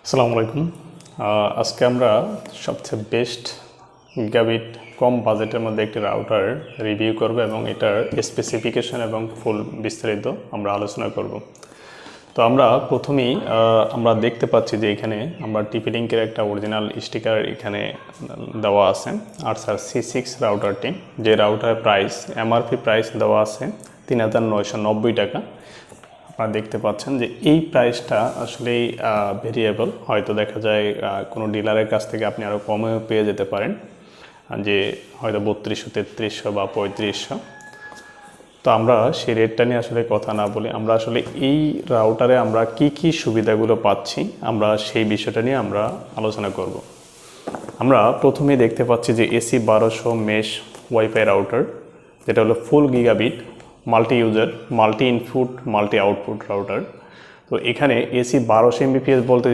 আসসালামু আলাইকুম। আজকে আমরা সবচেয়ে বেস্ট গিগাবিট কম বাজেটের মধ্যে একটি রাউটার রিভিউ করব এবং এটার স্পেসিফিকেশন এবং ফুল বিস্তারিত আমরা আলোচনা করব। তো আমরা প্রথমেই আমরা দেখতে পাচ্ছি যে এখানে আমরা টিপি লিঙ্কের একটা অরিজিনাল স্টিকার এখানে দেওয়া আছে। আর স্যার C6 রাউটারটি, যে রাউটার প্রাইস এমআরপি প্রাইস দেওয়া আছে ৩,৯৯০ টাকা। আপনারা দেখতে পাচ্ছেন যে এই প্রাইসটা আসলেই ভেরিয়েবল, হয়তো দেখা যায় কোনো ডিলারের কাছ থেকে আপনি আরও কমেও পেয়ে যেতে পারেন, যে হয়তো ৩২০০, ৩৩০০ বা ৩৫০০। তো আমরা সেই রেটটা নিয়ে আসলে কথা না বলে আমরা আসলে এই রাউটারে আমরা কি সুবিধাগুলো পাচ্ছি আমরা সেই বিষয়টা নিয়ে আমরা আলোচনা করব। আমরা প্রথমেই দেখতে পাচ্ছি যে AC1200 মেশ ওয়াইফাই রাউটার, যেটা হলো ফুল gigabit multi user, multi input multi output router. তো এখানে AC 1200 Mbps বলতে